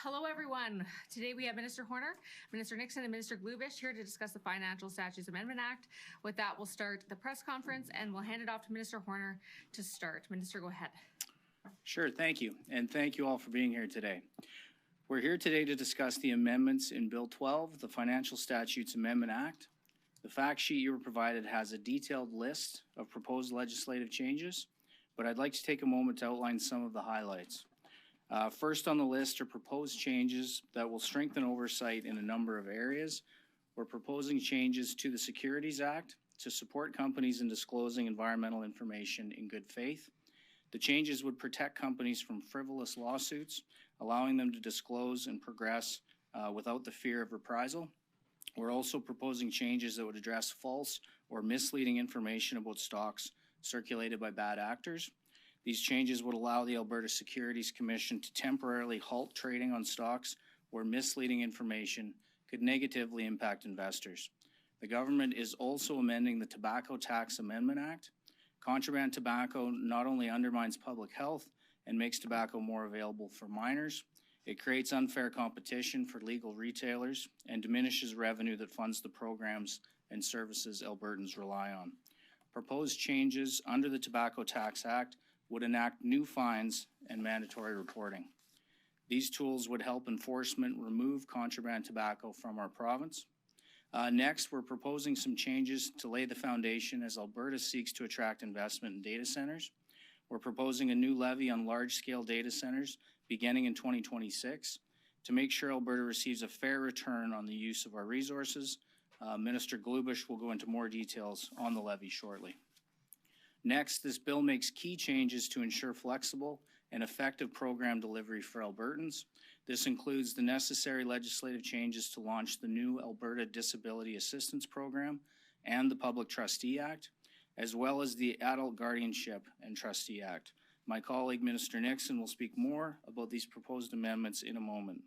Hello, everyone. Today we have Minister Horner, Minister Nixon, and Minister Glubish here to discuss the Financial Statutes Amendment Act. With that, we'll start the press conference and we'll hand it off to Minister Horner to start. Minister, go ahead. Sure, thank you. And thank you all for being here today. We're here today to discuss the amendments in Bill 12, the Financial Statutes Amendment Act. The fact sheet you were provided has a detailed list of proposed legislative changes, but I'd like to take a moment to outline some of the highlights. First on the list are proposed changes that will strengthen oversight in a number of areas. We're proposing changes to the Securities Act to support companies in disclosing environmental information in good faith. The changes would protect companies from frivolous lawsuits, allowing them to disclose and progress without the fear of reprisal. We're also proposing changes that would address false or misleading information about stocks circulated by bad actors. These changes would allow the Alberta Securities Commission to temporarily halt trading on stocks where misleading information could negatively impact investors. The government is also amending the Tobacco Tax Amendment Act. Contraband tobacco not only undermines public health and makes tobacco more available for minors, it creates unfair competition for legal retailers and diminishes revenue that funds the programs and services Albertans rely on. Proposed changes under the Tobacco Tax Act would enact new fines and mandatory reporting. These tools would help enforcement remove contraband tobacco from our province. Next, we're proposing some changes to lay the foundation as Alberta seeks to attract investment in data centers. We're proposing a new levy on large-scale data centers beginning in 2026 to make sure Alberta receives a fair return on the use of our resources. Minister Glubish will go into more details on the levy shortly. Next, this bill makes key changes to ensure flexible and effective program delivery for Albertans. This includes the necessary legislative changes to launch the new Alberta Disability Assistance Program and the Public Trustee Act, as well as the Adult Guardianship and Trustee Act. My colleague, Minister Nixon, will speak more about these proposed amendments in a moment.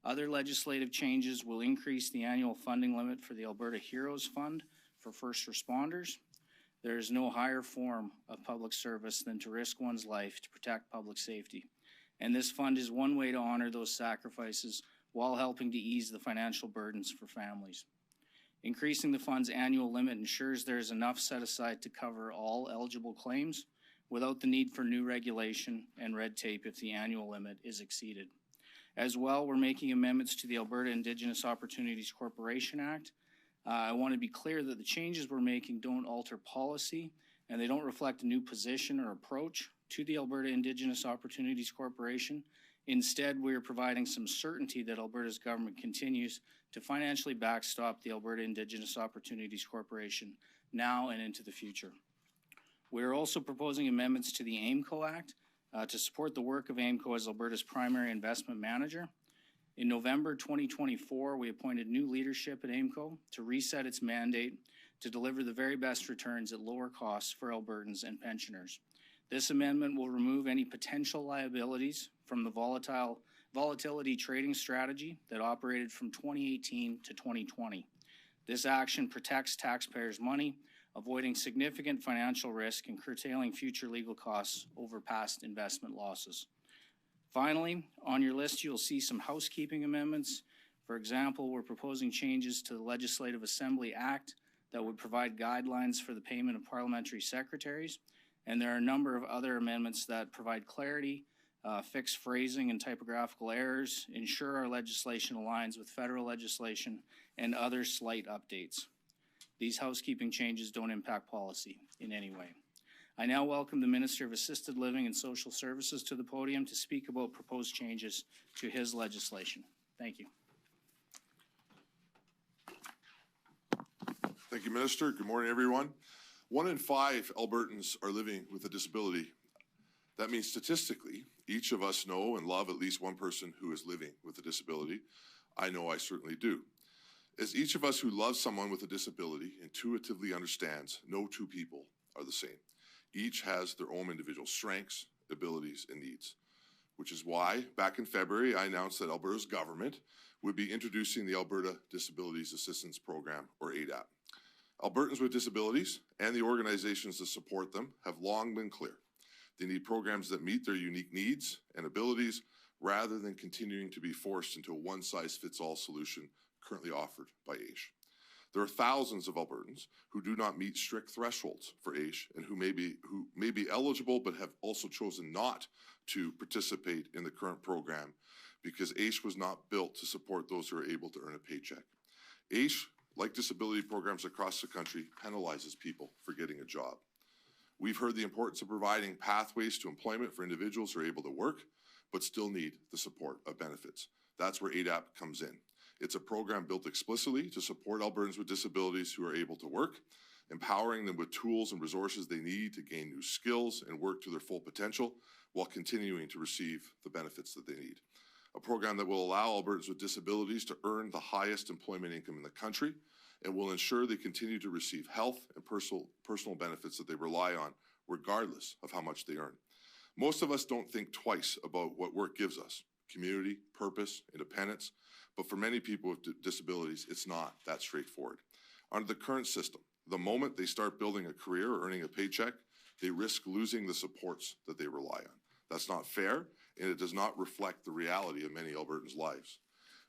Other legislative changes will increase the annual funding limit for the Alberta Heroes Fund for first responders. There is no higher form of public service than to risk one's life to protect public safety. And this fund is one way to honor those sacrifices while helping to ease the financial burdens for families. Increasing the fund's annual limit ensures there is enough set aside to cover all eligible claims without the need for new regulation and red tape if the annual limit is exceeded. As well, we're making amendments to the Alberta Indigenous Opportunities Corporation Act. I want to be clear that the changes we're making don't alter policy and they don't reflect a new position or approach to the Alberta Indigenous Opportunities Corporation. Instead, we are providing some certainty that Alberta's government continues to financially backstop the Alberta Indigenous Opportunities Corporation now and into the future. We are also proposing amendments to the AIMCO Act to support the work of AIMCO as Alberta's primary investment manager. In November 2024, we appointed new leadership at AIMCO to reset its mandate to deliver the very best returns at lower costs for Albertans and pensioners. This amendment will remove any potential liabilities from the volatility trading strategy that operated from 2018 to 2020. This action protects taxpayers' money, avoiding significant financial risk and curtailing future legal costs over past investment losses. Finally, on your list, you'll see some housekeeping amendments. For example, we're proposing changes to the Legislative Assembly Act that would provide guidelines for the payment of parliamentary secretaries. And there are a number of other amendments that provide clarity, fix phrasing and typographical errors, ensure our legislation aligns with federal legislation, and other slight updates. These housekeeping changes don't impact policy in any way. I now welcome the Minister of Assisted Living and Social Services to the podium to speak about proposed changes to his legislation. Thank you. Thank you, Minister. Good morning, everyone. 1 in 5 Albertans are living with a disability. That means statistically, each of us know and love at least one person who is living with a disability. I know I certainly do. As each of us who loves someone with a disability intuitively understands, no two people are the same. Each has their own individual strengths, abilities, and needs, which is why back in February, I announced that Alberta's government would be introducing the Alberta Disabilities Assistance Program, or ADAP. Albertans with disabilities and the organizations that support them have long been clear. They need programs that meet their unique needs and abilities rather than continuing to be forced into a one-size-fits-all solution currently offered by AISH. There are thousands of Albertans who do not meet strict thresholds for AISH and who may be eligible but have also chosen not to participate in the current program because AISH was not built to support those who are able to earn a paycheck. AISH, like disability programs across the country, penalizes people for getting a job. We've heard the importance of providing pathways to employment for individuals who are able to work but still need the support of benefits. That's where ADAP comes in. It's a program built explicitly to support Albertans with disabilities who are able to work, empowering them with tools and resources they need to gain new skills and work to their full potential while continuing to receive the benefits that they need. A program that will allow Albertans with disabilities to earn the highest employment income in the country and will ensure they continue to receive health and personal benefits that they rely on, regardless of how much they earn. Most of us don't think twice about what work gives us: community, purpose, independence. But for many people with disabilities, it's not that straightforward. Under the current system, the moment they start building a career or earning a paycheck, they risk losing the supports that they rely on. That's not fair, and it does not reflect the reality of many Albertans' lives.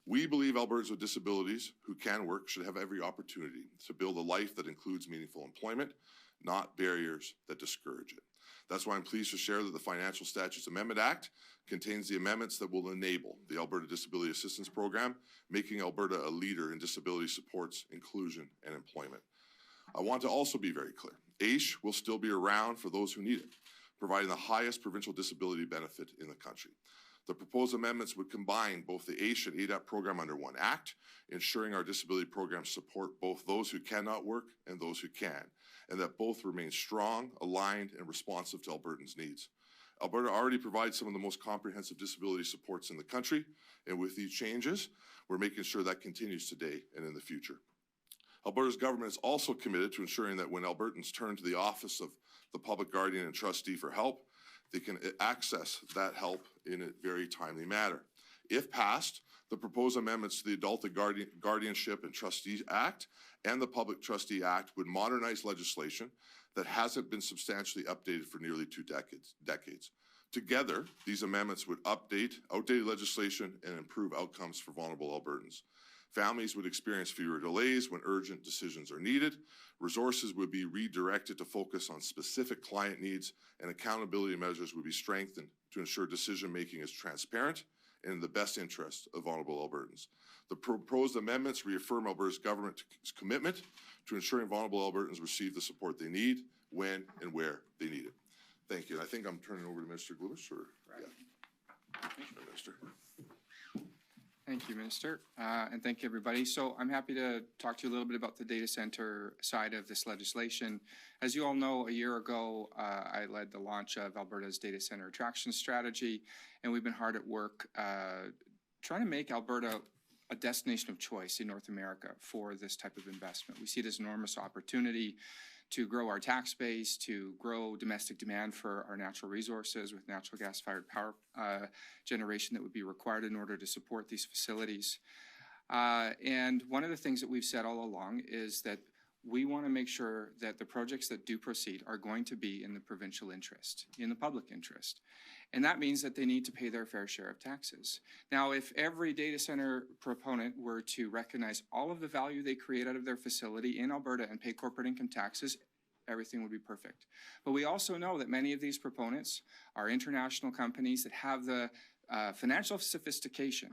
We believe Albertans with disabilities who can work should have every opportunity to build a life that includes meaningful employment, not barriers that discourage it. That's why I'm pleased to share that the Financial Statutes Amendment Act contains the amendments that will enable the Alberta Disability Assistance Program, making Alberta a leader in disability supports, inclusion, and employment. I want to also be very clear. AISH will still be around for those who need it, providing the highest provincial disability benefit in the country. The proposed amendments would combine both the AISH and ADAP program under one act, ensuring our disability programs support both those who cannot work and those who can, and that both remain strong, aligned, and responsive to Albertans' needs. Alberta already provides some of the most comprehensive disability supports in the country, and with these changes, we're making sure that continues today and in the future. Alberta's government is also committed to ensuring that when Albertans turn to the Office of the Public Guardian and Trustee for help, they can access that help in a very timely manner. If passed, the proposed amendments to the Adult Guardianship and Trustee Act and the Public Trustee Act would modernize legislation that hasn't been substantially updated for nearly 2 decades. Together, these amendments would update outdated legislation and improve outcomes for vulnerable Albertans. Families would experience fewer delays when urgent decisions are needed. Resources would be redirected to focus on specific client needs, and accountability measures would be strengthened to ensure decision-making is transparent and in the best interest of vulnerable Albertans. The proposed amendments reaffirm Alberta's government's commitment to ensuring vulnerable Albertans receive the support they need, when and where they need it. Thank you. And I think I'm turning over to Minister Glubish, or right. Yeah. Minister. Thank you, Minister, and thank you, everybody. So I'm happy to talk to you a little bit about the data center side of this legislation. As you all know, a year ago, I led the launch of Alberta's data center attraction strategy, and we've been hard at work trying to make Alberta a destination of choice in North America for this type of investment. We see it as an enormous opportunity to grow our tax base, to grow domestic demand for our natural resources with natural gas-fired power generation that would be required in order to support these facilities. And one of the things that we've said all along is that we want to make sure that the projects that do proceed are going to be in the provincial interest, in the public interest. And that means that they need to pay their fair share of taxes. Now, if every data center proponent were to recognize all of the value they create out of their facility in Alberta and pay corporate income taxes, everything would be perfect. But we also know that many of these proponents are international companies that have the financial sophistication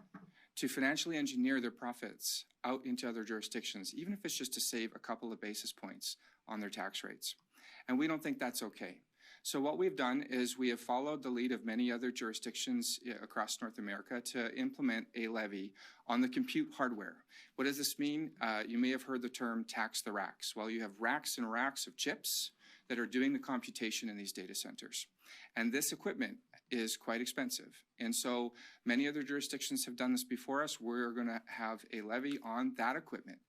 to financially engineer their profits out into other jurisdictions, even if it's just to save a couple of basis points on their tax rates. And we don't think that's okay. So what we've done is we have followed the lead of many other jurisdictions across North America to implement a levy on the compute hardware. What does this mean? You may have heard the term tax the racks. Well, you have racks and racks of chips that are doing the computation in these data centers. And this equipment is quite expensive. And so many other jurisdictions have done this before us. We're going to have a levy on that equipment.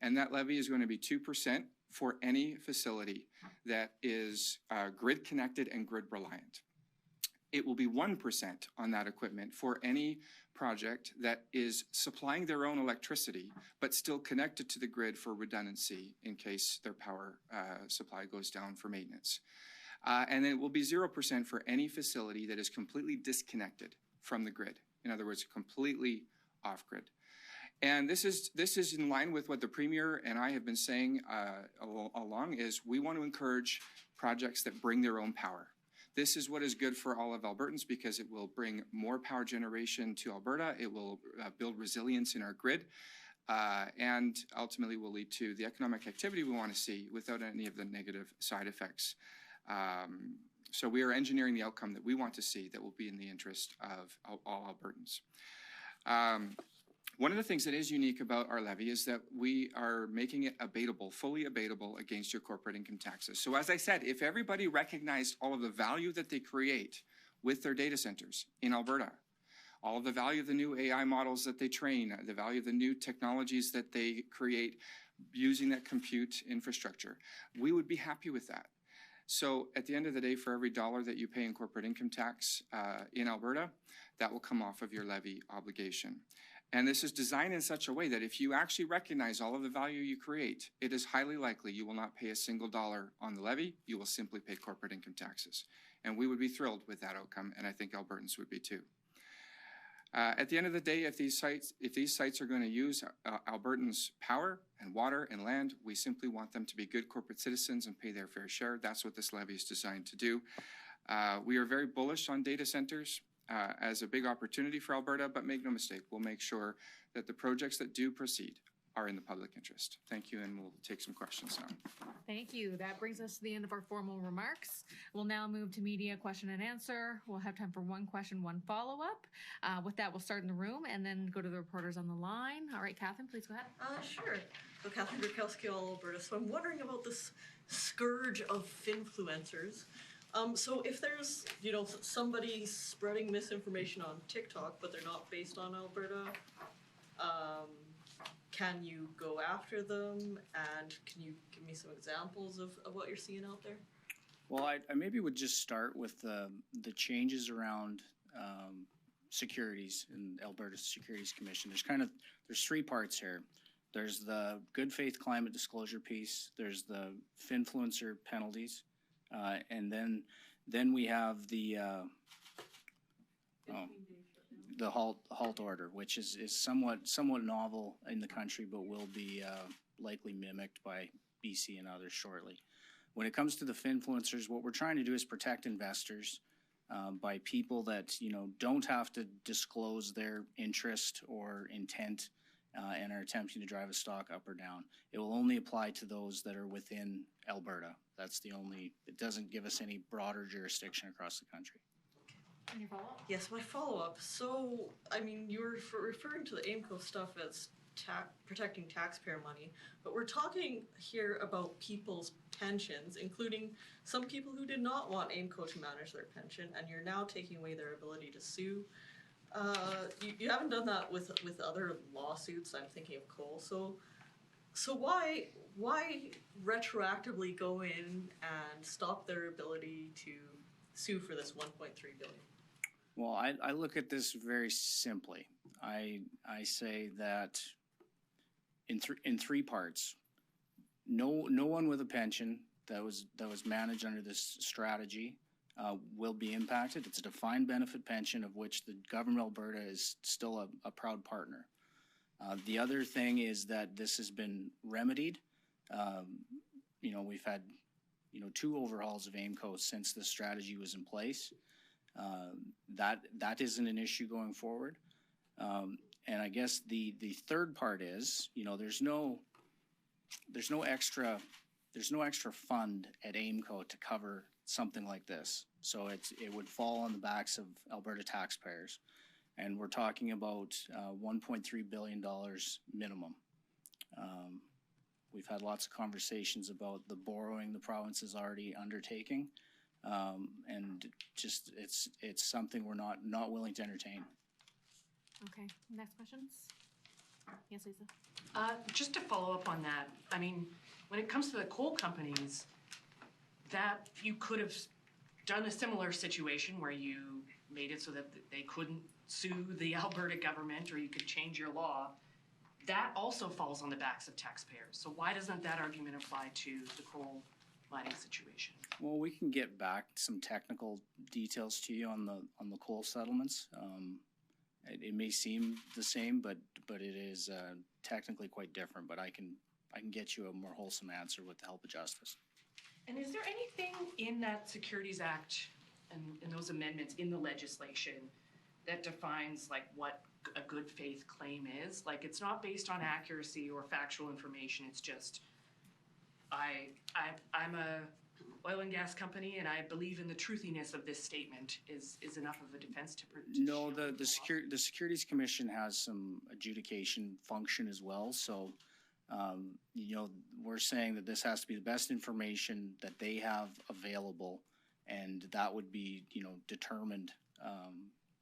And that levy is going to be 2% for any facility that is grid connected and grid reliant. It will be 1% on that equipment for any project that is supplying their own electricity, but still connected to the grid for redundancy in case their power supply goes down for maintenance. And it will be 0% for any facility that is completely disconnected from the grid. In other words, completely off-grid. And this is in line with what the Premier and I have been saying along, is we want to encourage projects that bring their own power. This is what is good for all of Albertans because it will bring more power generation to Alberta. It will build resilience in our grid, and ultimately will lead to the economic activity we want to see without any of the negative side effects. So we are engineering the outcome that we want to see that will be in the interest of all Albertans. One of the things that is unique about our levy is that we are making it abatable, fully abatable against your corporate income taxes. So as I said, if everybody recognized all of the value that they create with their data centers in Alberta, all of the value of the new AI models that they train, the value of the new technologies that they create using that compute infrastructure, we would be happy with that. So at the end of the day, for every dollar that you pay in corporate income tax in Alberta, that will come off of your levy obligation. And this is designed in such a way that if you actually recognize all of the value you create, it is highly likely you will not pay a single dollar on the levy. You will simply pay corporate income taxes. And we would be thrilled with that outcome, and I think Albertans would be too. At the end of the day, if these sites are going to use Albertans' power and water and land, we simply want them to be good corporate citizens and pay their fair share. That's what this levy is designed to do. We are very bullish on data centers as a big opportunity for Alberta, but make no mistake, we'll make sure that the projects that do proceed are in the public interest. Thank you, and we'll take some questions now. Thank you. That brings us to the end of our formal remarks. We'll now move to media question and answer. We'll have time for one question, one follow-up. With that, we'll start in the room and then go to the reporters on the line. All right, Catherine, please go ahead. Sure. So Catherine Gurkowski, all Alberta. So I'm wondering about this scourge of finfluencers. So if there's, somebody spreading misinformation on TikTok, but they're not based on Alberta, can you go after them? And can you give me some examples of what you're seeing out there? Well, I maybe would just start with the changes around securities in Alberta Securities Commission. There's three parts here. There's the good faith climate disclosure piece. There's the finfluencer penalties. And then we have the halt order, which is somewhat novel in the country, but will be likely mimicked by BC and others shortly. When it comes to the finfluencers, what we're trying to do is protect investors by people that don't have to disclose their interest or intent and are attempting to drive a stock up or down. It will only apply to those that are within Alberta. That's the only, it doesn't give us any broader jurisdiction across the country. And your follow-up? Yes, my follow-up. So, you were referring to the AIMCO stuff as protecting taxpayer money, but we're talking here about people's pensions, including some people who did not want AIMCO to manage their pension, and you're now taking away their ability to sue. You haven't done that with other lawsuits. I'm thinking of coal. So why retroactively go in and stop their ability to sue for this $1.3 billion? Well, I look at this very simply. I say that in three parts. No one with a pension that was managed under this strategy will be impacted. It's a defined benefit pension of which the government of Alberta is still a proud partner. The other thing is that this has been remedied. We've had, 2 overhauls of AIMCO since this strategy was in place. That isn't an issue going forward. And I guess the third part is, there's no extra fund at AIMCO to cover something like this. So it would fall on the backs of Alberta taxpayers. And we're talking about $1.3 billion minimum. We've had lots of conversations about the borrowing the province is already undertaking. And just it's something we're not willing to entertain. Okay, next questions? Yes, Lisa. Just to follow up on that, when it comes to the coal companies, that you could have done a similar situation where you made it so that they couldn't sue the Alberta government, or you could change your law. That also falls on the backs of taxpayers. So why doesn't that argument apply to the coal mining situation? Well, we can get back some technical details to you on the coal settlements, It may seem the same, but it is technically quite different. But I can get you a more wholesome answer with the help of justice. And is there anything in that Securities Act and in those amendments in the legislation that defines like what a good faith claim is? Like it's not based on accuracy or factual information. It's just I'm a oil and gas company and I believe in the truthiness of this statement is enough of a defense to No, the Securities Commission has some adjudication function as well. So, you know, we're saying that this has to be the best information that they have available, and that would be, you know, determined,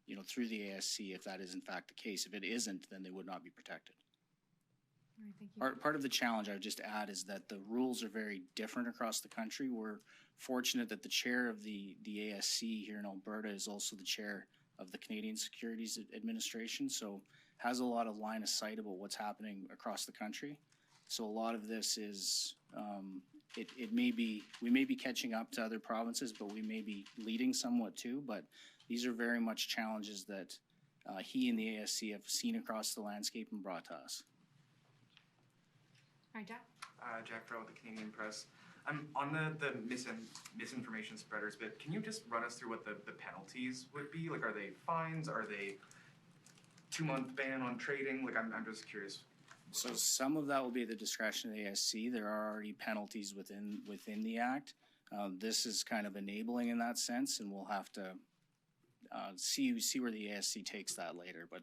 you know, through the ASC if that is in fact the case. If it isn't, then they would not be protected. All right, thank you. Part of the challenge I would just add is that the rules are very different across the country. We're fortunate that the chair of the ASC here in Alberta is also the chair of the Canadian Securities Administration, so has a lot of line of sight about what's happening across the country. So a lot of this is, we may be catching up to other provinces, but we may be leading somewhat too. But these are very much challenges that he and the ASC have seen across the landscape and brought to us. All right, Jack. Jack Farrell with the Canadian Press. On the misinformation spreaders bit, can you just run us through what the penalties would be? Like, are they fines? Are they 2-month ban on trading? Like, I'm just curious. So some of that will be at the discretion of the ASC. There are already penalties within the Act. This is kind of enabling in that sense, and we'll have to see where the ASC takes that later. But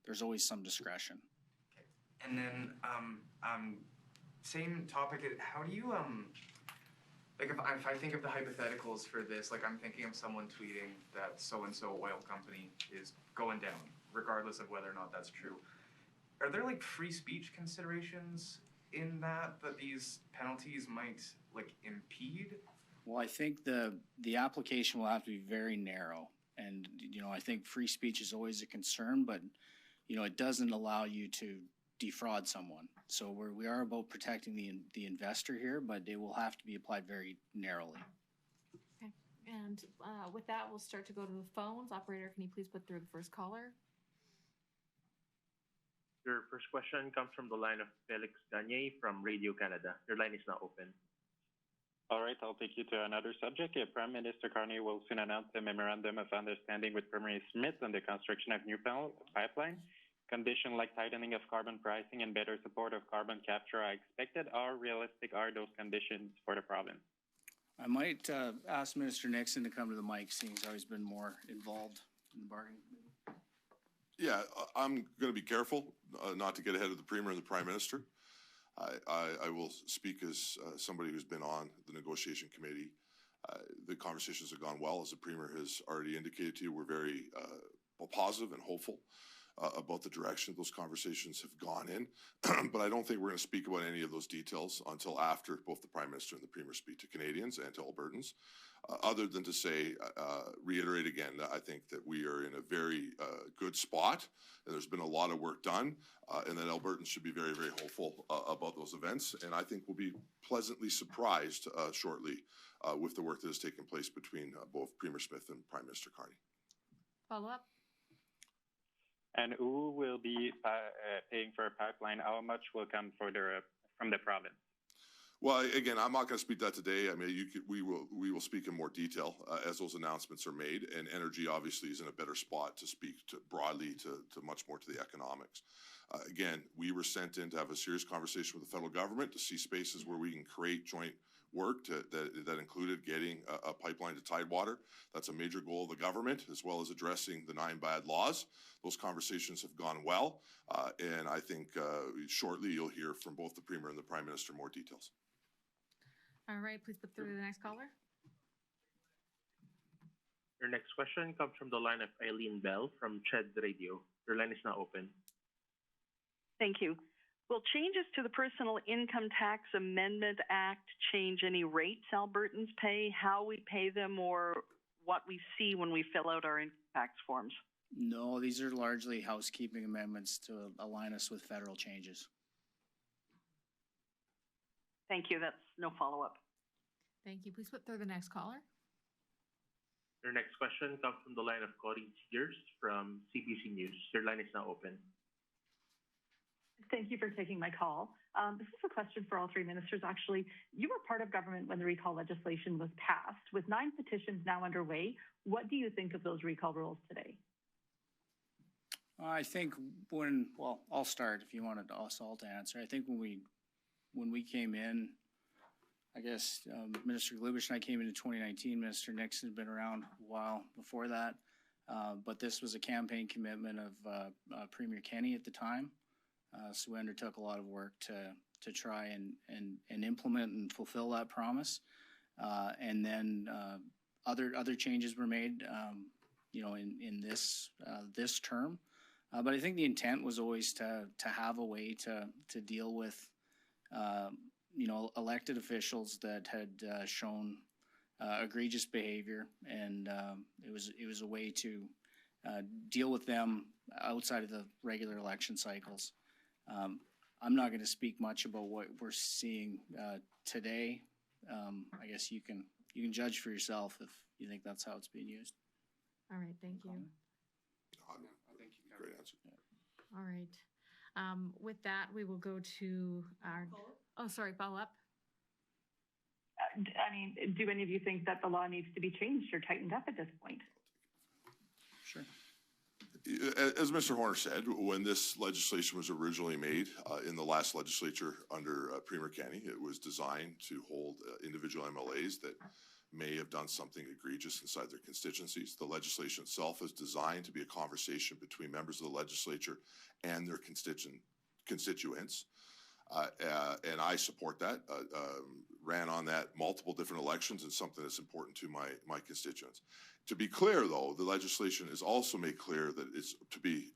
there's always some discretion. Okay. And then same topic. How do you like if I think of the hypotheticals for this, like I'm thinking of someone tweeting that so-and-so oil company is going down, regardless of whether or not that's true. Are there like free speech considerations in that these penalties might like impede? Well, I think the application will have to be very narrow, and you know I think free speech is always a concern, but you know it doesn't allow you to defraud someone. So we are about protecting the investor here, but it will have to be applied very narrowly. Okay, and with that, we'll start to go to the phones. Operator, can you please put through the first caller? Your first question comes from the line of Felix Gagne from Radio Canada. Your line is now open. All right, I'll take you to another subject. Prime Minister Carney will soon announce a memorandum of understanding with Premier Smith on the construction of new pipeline. Conditions like tightening of carbon pricing and better support of carbon capture are expected. How realistic are those conditions for the province? I might ask Minister Nixon to come to the mic, seeing as how he's been more involved in the bargaining. Yeah, I'm going to be careful not to get ahead of the Premier and the Prime Minister. I will speak as somebody who's been on the negotiation committee. The conversations have gone well, as the Premier has already indicated to you. We're very positive and hopeful about the direction those conversations have gone in. But I don't think we're going to speak about any of those details until after both the Prime Minister and the Premier speak to Canadians and to Albertans. Other than to say, reiterate again, that I think that we are in a very good spot, and there's been a lot of work done, and that Albertans should be very, very hopeful about those events. And I think we'll be pleasantly surprised shortly with the work that has taken place between both Premier Smith and Prime Minister Carney. Follow up. And who will be paying for a pipeline? How much will come from the province? Well, again, I'm not going to speak that today. I mean, we will speak in more detail as those announcements are made. And energy obviously is in a better spot to speak broadly to much more to the economics. Again, we were sent in to have a serious conversation with the federal government to see spaces where we can create joint work that included getting a pipeline to Tidewater. That's a major goal of the government, as well as addressing the 9 bad laws. Those conversations have gone well, and I think shortly you'll hear from both the Premier and the Prime Minister more details. All right, please put through the next caller. Your next question comes from the line of Eileen Bell from CHED Radio. Your line is now open. Thank you. Will changes to the Personal Income Tax Amendment Act change any rates Albertans pay, how we pay them, or what we see when we fill out our income tax forms? No, these are largely housekeeping amendments to align us with federal changes. Thank you. That's no follow-up. Thank you. Please put through the next caller. Your next question comes from the line of Cory Sears from CBC News. Your line is now open. Thank you for taking my call. This is a question for all three ministers, actually. You were part of government when the recall legislation was passed. With 9 petitions now underway, what do you think of those recall rules today? I think I'll start if you wanted us all to answer. I think when we came in, I guess Minister Glubish and I came in 2019. Minister Nixon had been around a while before that. But this was a campaign commitment of Premier Kenney at the time. So we undertook a lot of work to try and implement and fulfill that promise. And then other changes were made, in this term. But I think the intent was always to have a way to deal with, elected officials that had shown egregious behavior, and it was a way to deal with them outside of the regular election cycles. I'm not going to speak much about what we're seeing today. I guess you can judge for yourself if you think that's how it's being used. All right, thank you. Great answer. All right. With that, we will go to our. Oh, sorry, follow up. Do any of you think that the law needs to be changed or tightened up at this point? Sure. As Mr. Horner said, when this legislation was originally made in the last legislature under Premier Kenney, it was designed to hold individual MLAs that may have done something egregious inside their constituencies. The legislation itself is designed to be a conversation between members of the legislature and their constituents. And I support that, ran on that multiple different elections, and something that's important to my constituents. To be clear, though, the legislation is also made clear that it's to be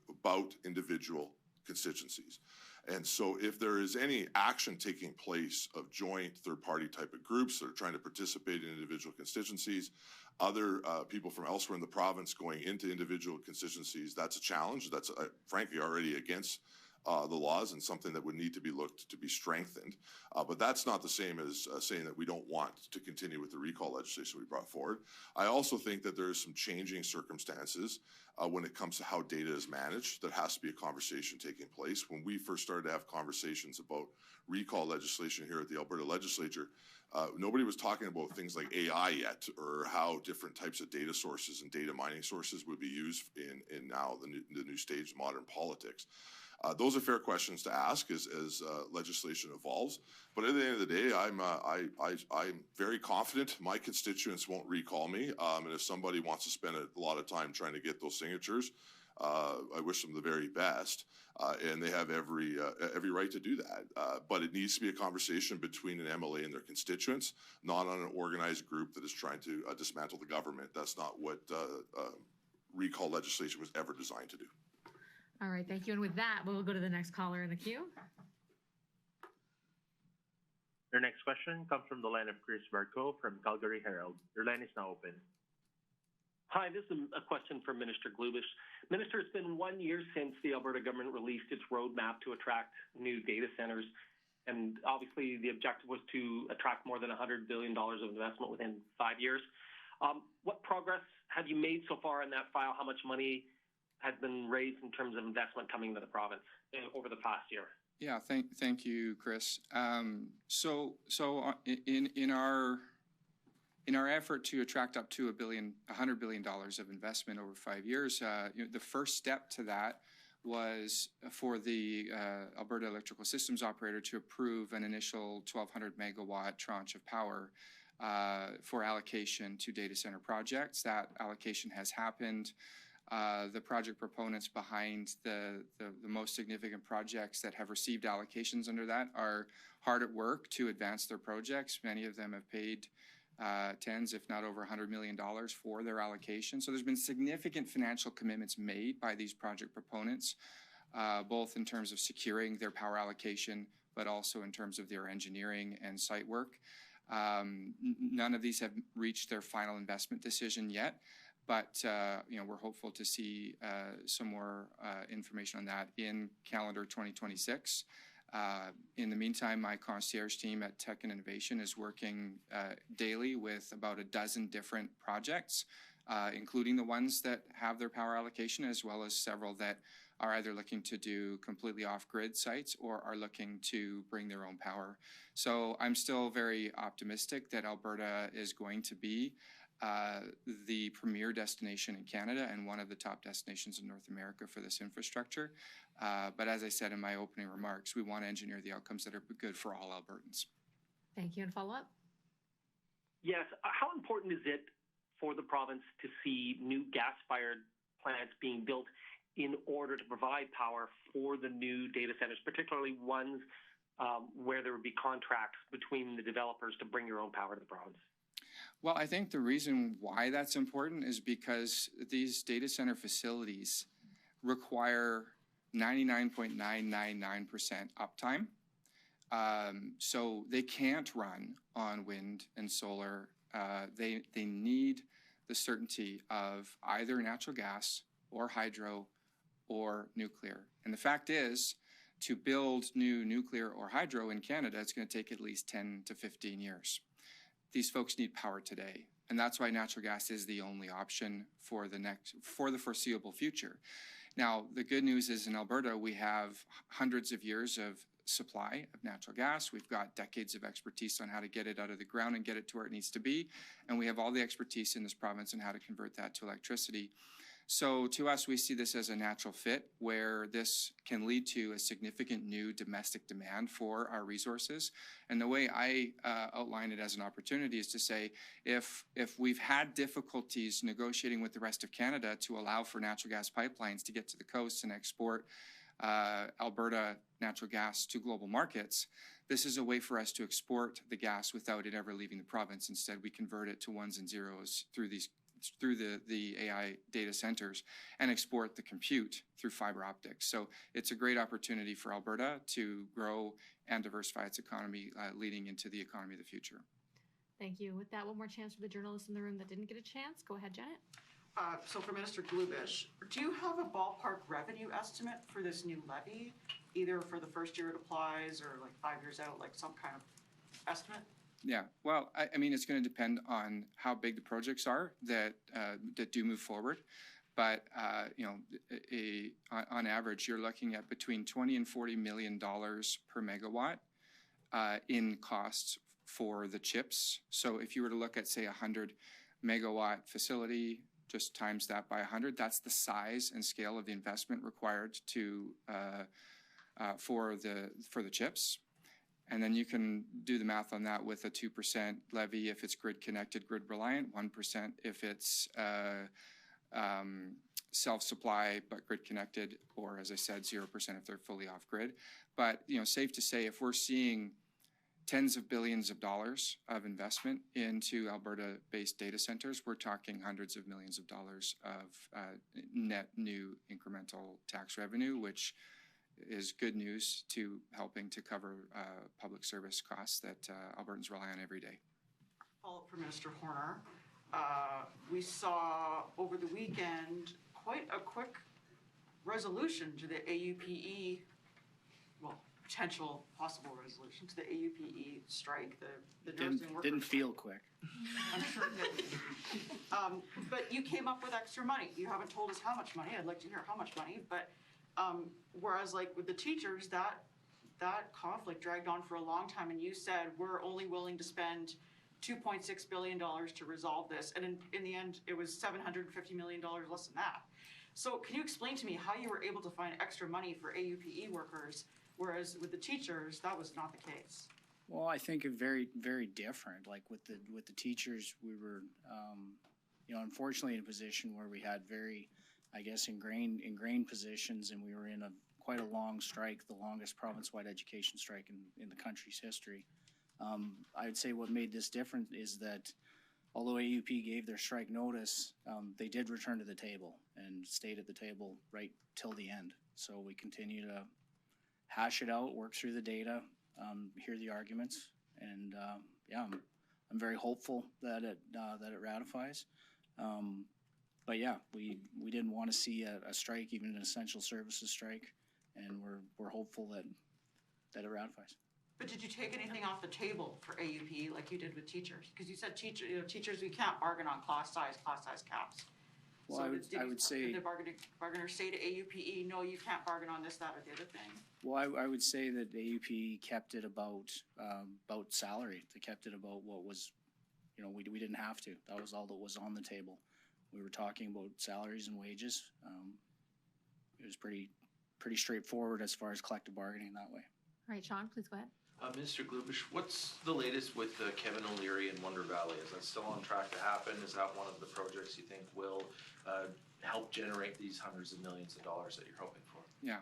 about individual constituencies. And so if there is any action taking place of joint third-party type of groups that are trying to participate in individual constituencies, other people from elsewhere in the province going into individual constituencies, that's a challenge. That's frankly already against the laws and something that would need to be looked to be strengthened. But that's not the same as saying that we don't want to continue with the recall legislation we brought forward. I also think that there is some changing circumstances when it comes to how data is managed. That has to be a conversation taking place. When we first started to have conversations about recall legislation here at the Alberta legislature, nobody was talking about things like AI yet, or how different types of data sources and data mining sources would be used in now the new stage of modern politics. Those are fair questions to ask as legislation evolves. But at the end of the day, I'm very confident my constituents won't recall me. And if somebody wants to spend a lot of time trying to get those signatures, I wish them the very best. And they have every right to do that. But it needs to be a conversation between an MLA and their constituents, not on an organized group that is trying to dismantle the government. That's not what recall legislation was ever designed to do. All right, thank you. And with that, we'll go to the next caller in the queue. Your next question comes from the line of Chris Varco from Calgary Herald. Your line is now open. Hi, this is a question for Minister Glubish. Minister, it's been 1 year since the Alberta government released its roadmap to attract new data centers. And obviously, the objective was to attract more than $100 billion of investment within 5 years. What progress have you made so far in that file? How much money has been raised in terms of investment coming to the province over the past year? Yeah, thank you, Chris. So in our effort to attract up to $100 billion of investment over 5 years, the first step to that was for the Alberta Electrical Systems Operator to approve an initial 1,200 megawatt tranche of power for allocation to data center projects. That allocation has happened. The project proponents behind the most significant projects that have received allocations under that are hard at work to advance their projects. Many of them have paid tens, if not over $100 million for their allocation. So there's been significant financial commitments made by these project proponents, both in terms of securing their power allocation, but also in terms of their engineering and site work. None of these have reached their final investment decision yet. But we're hopeful to see some more information on that in calendar 2026. In the meantime, my concierge team at Tech and Innovation is working daily with about a dozen different projects, including the ones that have their power allocation, as well as several that are either looking to do completely off-grid sites or are looking to bring their own power. So I'm still very optimistic that Alberta is going to be the premier destination in Canada and one of the top destinations in North America for this infrastructure. But as I said in my opening remarks, we want to engineer the outcomes that are good for all Albertans. Thank you. And follow up? Yes. How important is it for the province to see new gas-fired plants being built in order to provide power for the new data centers, particularly ones where there would be contracts between the developers to bring your own power to the province? Well, I think the reason why that's important is because these data center facilities require 99.999% uptime. So they can't run on wind and solar. They need the certainty of either natural gas or hydro or nuclear. And the fact is, to build new nuclear or hydro in Canada, it's going to take at least 10 to 15 years. These folks need power today. And that's why natural gas is the only option for the foreseeable future. Now, the good news is in Alberta, we have hundreds of years of supply of natural gas. We've got decades of expertise on how to get it out of the ground and get it to where it needs to be. And we have all the expertise in this province on how to convert that to electricity. So to us, we see this as a natural fit where this can lead to a significant new domestic demand for our resources. And the way I outline it as an opportunity is to say, if we've had difficulties negotiating with the rest of Canada to allow for natural gas pipelines to get to the coast and export Alberta natural gas to global markets, this is a way for us to export the gas without it ever leaving the province. Instead, we convert it to ones and zeros through the AI data centers and export the compute through fiber optics. So it's a great opportunity for Alberta to grow and diversify its economy, leading into the economy of the future. Thank you. With that, one more chance for the journalists in the room that didn't get a chance. Go ahead, Janet. So for Minister Glubish, do you have a ballpark revenue estimate for this new levy, either for the first year it applies or like 5 years out, like some kind of estimate? Yeah, well, I mean, it's going to depend on how big the projects are that do move forward. But, on average, you're looking at between $20 and $40 million per megawatt in costs for the chips. So if you were to look at, say, a 100 megawatt facility, just times that by 100, that's the size and scale of the investment required to for the chips. And then you can do the math on that with a 2% levy if it's grid connected, grid reliant, 1% if it's self-supply but grid connected, or as I said, 0% if they're fully off grid. But safe to say, if we're seeing tens of billions of dollars of investment into Alberta-based data centers, we're talking hundreds of millions of dollars of net new incremental tax revenue, which is good news to helping to cover public service costs that Albertans rely on every day. Follow up for Minister Horner. We saw over the weekend quite a quick resolution to the AUPE, well, potential possible resolution to the AUPE strike, the nursing workers. Didn't feel quick. I'm sure it didn't. But you came up with extra money. You haven't told us how much money. I'd like to hear how much money, but whereas like with the teachers, that conflict dragged on for a long time, and you said we're only willing to spend $2.6 billion to resolve this, and in the end it was $750 million less than that. So can you explain to me how you were able to find extra money for AUPE workers, whereas with the teachers that was not the case? Well, I think it very, very different. Like with the teachers, we were, unfortunately in a position where we had very, I guess, ingrained positions, and we were in quite a long strike, the longest province-wide education strike in the country's history. I would say what made this different is that although AUP gave their strike notice, they did return to the table and stayed at the table right till the end. So we continue to hash it out, work through the data, hear the arguments, and I'm very hopeful that it ratifies. But yeah, we didn't want to see a strike, even an essential services strike, and we're hopeful that that it ratifies. But did you take anything off the table for AUP like you did with teachers? Because you said teachers, we can't bargain on class size caps. Well, So I would say. Did the bargainer say to AUPE, no, you can't bargain on this, that, or the other thing? Well, I would say that AUP kept it about salary. They kept it about what was, we didn't have to. That was all that was on the table. We were talking about salaries and wages. It was pretty straightforward as far as collective bargaining that way. All right, Sean, please go ahead. Minister Glubish, what's the latest with Kevin O'Leary and Wonder Valley? Is that still on track to happen? Is that one of the projects you think will help generate these hundreds of millions of dollars that you're hoping for? Yeah,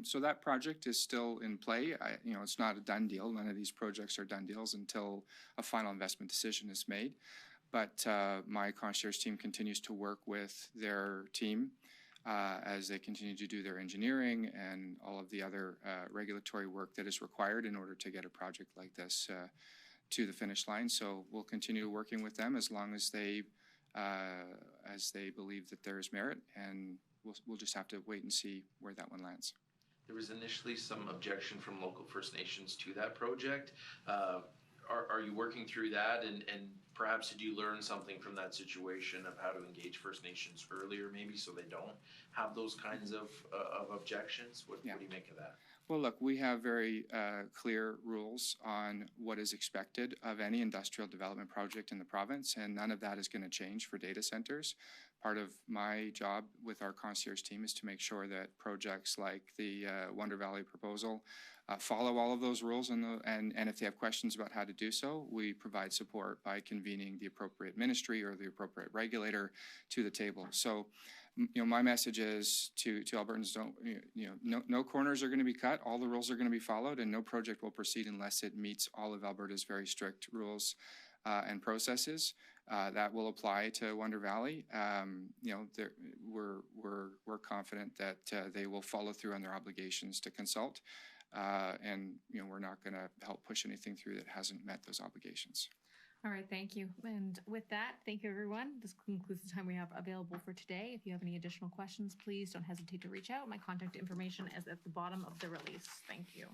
so that project is still in play. It's not a done deal. None of these projects are done deals until a final investment decision is made. But my concierge team continues to work with their team as they continue to do their engineering and all of the other regulatory work that is required in order to get a project like this to the finish line. So we'll continue working with them as long as they believe that there is merit, and we'll just have to wait and see where that one lands. There was initially some objection from local First Nations to that project. Are you working through that, and perhaps did you learn something from that situation of how to engage First Nations earlier, maybe, so they don't have those kinds of objections? What do you make of that? Well, look, we have very clear rules on what is expected of any industrial development project in the province, and none of that is going to change for data centers. Part of my job with our concierge team is to make sure that projects like the Wonder Valley proposal follow all of those rules, and if they have questions about how to do so, we provide support by convening the appropriate ministry or the appropriate regulator to the table. So, my message is to Albertans: no corners are going to be cut. All the rules are going to be followed, and no project will proceed unless it meets all of Alberta's very strict rules and processes. That will apply to Wonder Valley. We're confident that they will follow through on their obligations to consult, and we're not going to help push anything through that hasn't met those obligations. All right, thank you. And with that, thank you, everyone. This concludes the time we have available for today. If you have any additional questions, please don't hesitate to reach out. My contact information is at the bottom of the release. Thank you.